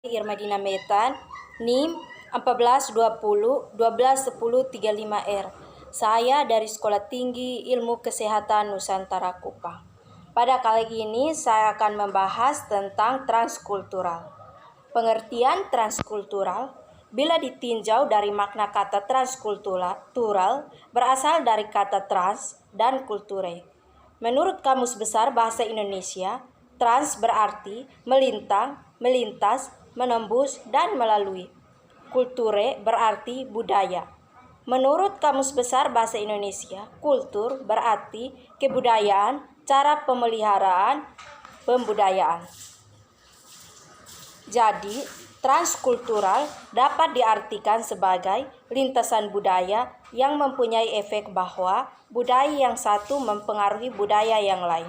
Irma Dina Metan, NIM 1420-1210-35R. Saya dari Sekolah Tinggi Ilmu Kesehatan Nusantara Kupang. Pada kali ini saya akan membahas tentang transkultural. Pengertian transkultural bila ditinjau dari makna kata transkultural berasal dari kata trans dan kulture. Menurut Kamus Besar Bahasa Indonesia, trans berarti melintang, melintas, menembus, dan melalui. Kulture berarti budaya. Menurut Kamus Besar Bahasa Indonesia, kultur berarti kebudayaan, cara pemeliharaan, pembudayaan. Jadi, transkultural dapat diartikan sebagai lintasan budaya yang mempunyai efek bahwa budaya yang satu mempengaruhi budaya yang lain.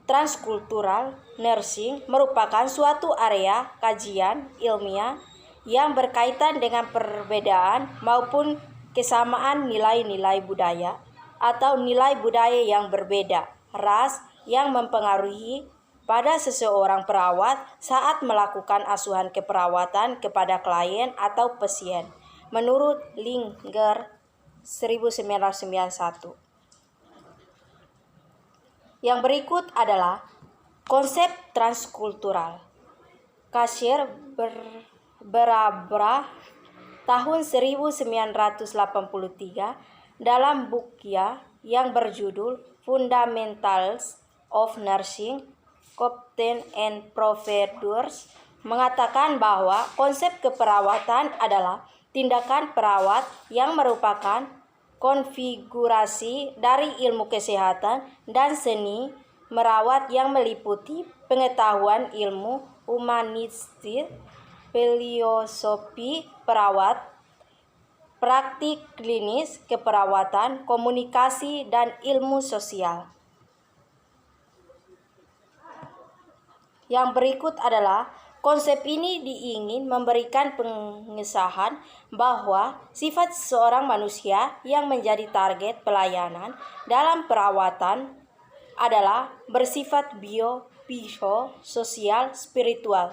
Transkultural nursing merupakan suatu area kajian ilmiah yang berkaitan dengan perbedaan maupun kesamaan nilai-nilai budaya atau nilai budaya yang berbeda, ras yang mempengaruhi pada seseorang perawat saat melakukan asuhan keperawatan kepada klien atau pasien, menurut Linger 1991. Yang berikut adalah konsep transkultural. Kasir Berabra tahun 1983 dalam bukunya yang berjudul Fundamentals of Nursing, Captain and Providers mengatakan bahwa konsep keperawatan adalah tindakan perawat yang merupakan konfigurasi dari ilmu kesehatan dan seni merawat yang meliputi pengetahuan ilmu humanistik, filosofi perawat, praktik klinis keperawatan, komunikasi, dan ilmu sosial. Yang berikut adalah konsep ini diingin memberikan pengesahan bahwa sifat seorang manusia yang menjadi target pelayanan dalam perawatan adalah bersifat biososial, spiritual.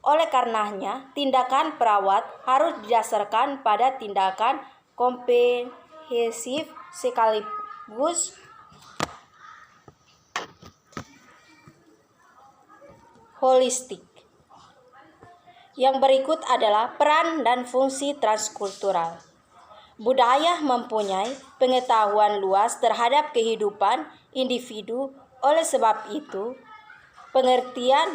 Oleh karenanya, tindakan perawat harus didasarkan pada tindakan komprehensif sekaligus holistik. Yang berikut adalah peran dan fungsi transkultural. Budaya mempunyai pengetahuan luas terhadap kehidupan individu. Oleh sebab itu, pengertian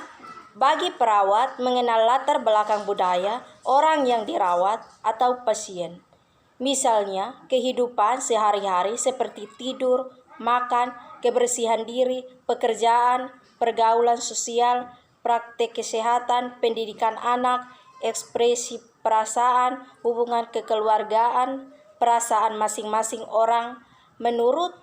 bagi perawat mengenal latar belakang budaya orang yang dirawat atau pasien. Misalnya, kehidupan sehari-hari seperti tidur, makan, kebersihan diri, pekerjaan, pergaulan sosial, praktek kesehatan, pendidikan anak, ekspresi perasaan, hubungan kekeluargaan, perasaan masing-masing orang. Menurut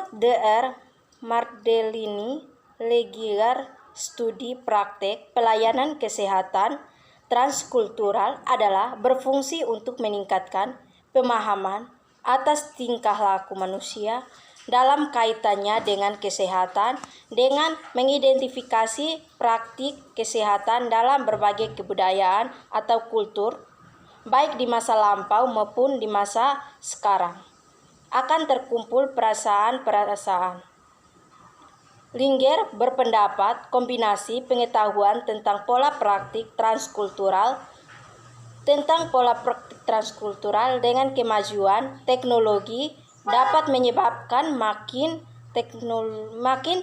Dr. Mardellini Legier, studi praktek pelayanan kesehatan transkultural adalah berfungsi untuk meningkatkan pemahaman atas tingkah laku manusia dalam kaitannya dengan kesehatan dengan mengidentifikasi praktik kesehatan dalam berbagai kebudayaan atau kultur, baik di masa lampau maupun di masa sekarang. Akan terkumpul perasaan-perasaan. Linger berpendapat kombinasi pengetahuan tentang pola praktik transkultural dengan kemajuan teknologi dapat menyebabkan makin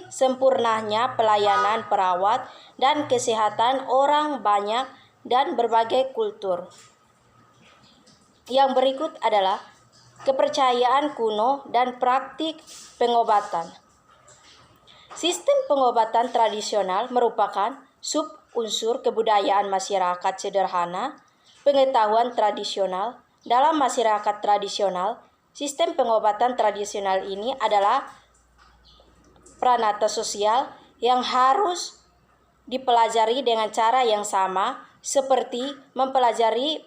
sempurnanya pelayanan perawat dan kesehatan orang banyak dan berbagai kultur. Yang berikut adalah kepercayaan kuno dan praktik pengobatan. Sistem pengobatan tradisional merupakan sub-unsur kebudayaan masyarakat sederhana. Pengetahuan tradisional dalam masyarakat tradisional. Sistem pengobatan tradisional ini adalah pranata sosial yang harus dipelajari dengan cara yang sama seperti mempelajari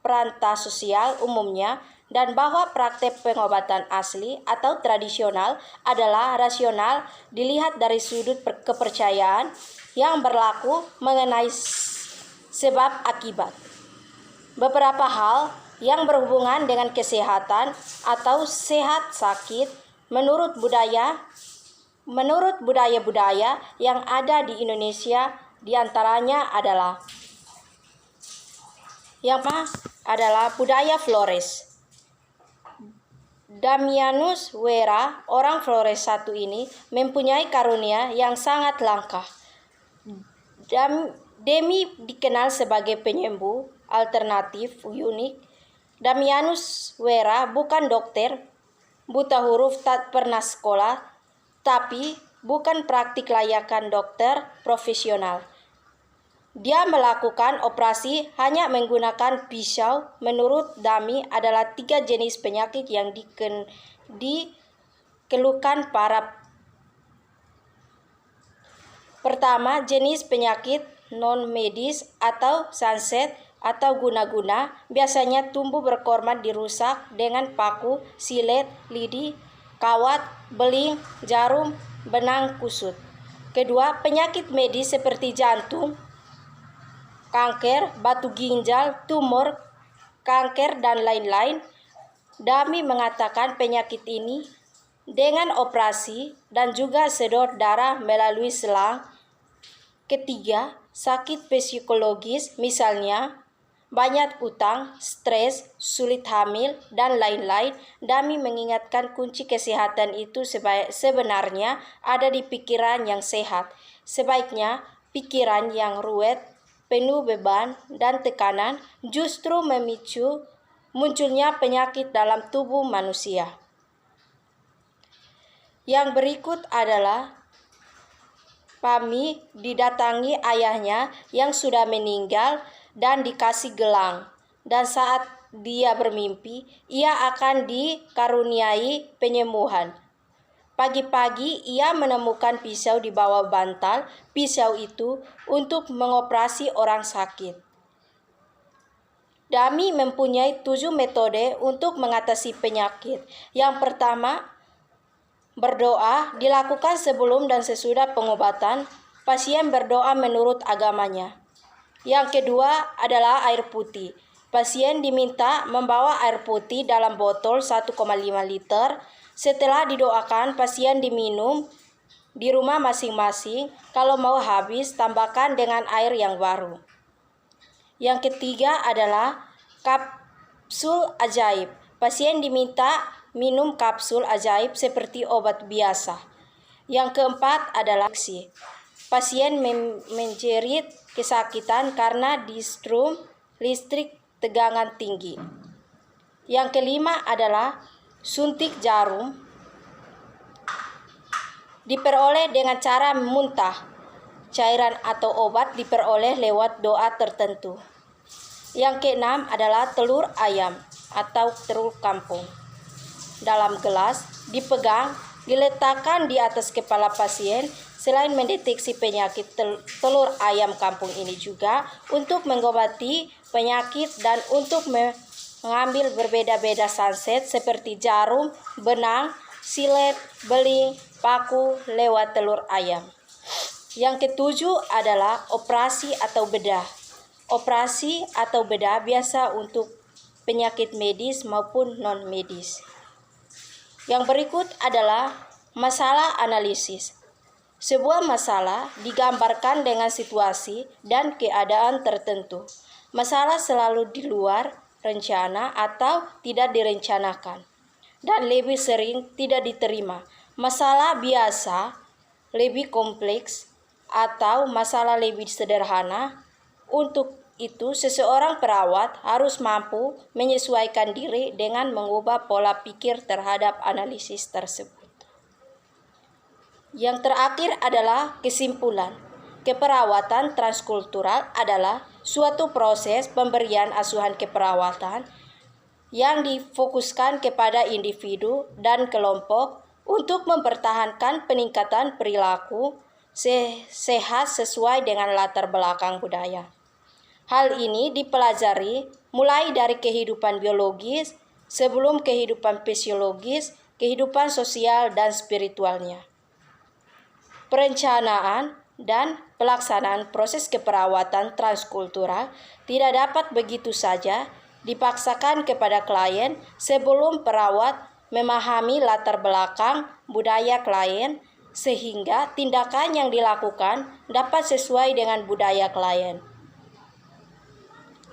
pranata sosial umumnya, dan bahwa praktek pengobatan asli atau tradisional adalah rasional dilihat dari sudut kepercayaan yang berlaku mengenai sebab akibat. Beberapa hal yang berhubungan dengan kesehatan atau sehat sakit menurut budaya-budaya yang ada di Indonesia diantaranya adalah yang pertama adalah budaya Flores. Damianus Wera, orang Flores I ini mempunyai karunia yang sangat langka. Demi dikenal sebagai penyembuh alternatif unik. Damianus Wera bukan dokter, buta huruf, tak pernah sekolah, tapi bukan praktik layakan dokter profesional. Dia melakukan operasi hanya menggunakan pisau. Menurut Dami, adalah 3 jenis penyakit yang dikeluhkan para. Pertama, jenis penyakit non-medis atau sanset atau guna-guna, biasanya tumbuh berkormat dirusak dengan paku, silet, lidi, kawat, beling, jarum, benang kusut. Kedua, penyakit medis seperti jantung, kanker, batu ginjal, tumor, kanker, dan lain-lain. Dami mengatakan penyakit ini dengan operasi dan juga sedot darah melalui selang. Ketiga, sakit psikologis, misalnya banyak utang, stres, sulit hamil, dan lain-lain. Dami mengingatkan kunci kesehatan itu sebenarnya ada di pikiran yang sehat. Sebaiknya pikiran yang ruwet, penuh beban dan tekanan justru memicu munculnya penyakit dalam tubuh manusia. Yang berikut adalah Pami didatangi ayahnya yang sudah meninggal dan dikasih gelang. Dan saat dia bermimpi, ia akan dikaruniai penyembuhan. Pagi-pagi ia menemukan pisau di bawah bantal. Pisau itu untuk mengoperasi orang sakit. Dami mempunyai 7 metode untuk mengatasi penyakit. Yang pertama, berdoa dilakukan sebelum dan sesudah pengobatan. Pasien berdoa menurut agamanya. Yang kedua adalah air putih. Pasien diminta membawa air putih dalam botol 1,5 liter. Setelah didoakan, pasien diminum di rumah masing-masing. Kalau mau habis, tambahkan dengan air yang baru. Yang ketiga adalah kapsul ajaib. Pasien diminta minum kapsul ajaib seperti obat biasa. Yang keempat adalah pasien menjerit kesakitan karena distrum listrik tegangan tinggi. Yang kelima adalah suntik jarum, diperoleh dengan cara muntah. Cairan atau obat diperoleh lewat doa tertentu. Yang keenam adalah telur ayam atau telur kampung. Dalam gelas, dipegang, diletakkan di atas kepala pasien. Selain mendeteksi penyakit, telur ayam kampung ini juga untuk mengobati penyakit dan untuk mengambil berbeda-beda sanset seperti jarum, benang, silet, beling, paku lewat telur ayam. Yang ketujuh adalah operasi atau bedah. Operasi atau bedah biasa untuk penyakit medis maupun non-medis. Yang berikut adalah masalah analisis. Sebuah masalah digambarkan dengan situasi dan keadaan tertentu. Masalah selalu di luar rencana atau tidak direncanakan, dan lebih sering tidak diterima. Masalah biasa lebih kompleks atau masalah lebih sederhana. Untuk itu, seseorang perawat harus mampu menyesuaikan diri dengan mengubah pola pikir terhadap analisis tersebut. Yang terakhir adalah kesimpulan. Keperawatan transkultural adalah suatu proses pemberian asuhan keperawatan yang difokuskan kepada individu dan kelompok untuk mempertahankan peningkatan perilaku sehat sesuai dengan latar belakang budaya. Hal ini dipelajari mulai dari kehidupan biologis, sebelum kehidupan fisiologis, kehidupan sosial dan spiritualnya. Perencanaan, dan pelaksanaan proses keperawatan transkultural tidak dapat begitu saja dipaksakan kepada klien sebelum perawat memahami latar belakang budaya klien, sehingga tindakan yang dilakukan dapat sesuai dengan budaya klien.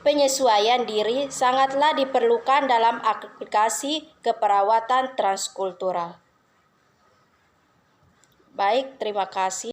Penyesuaian diri sangatlah diperlukan dalam aplikasi keperawatan transkultural. Baik, terima kasih.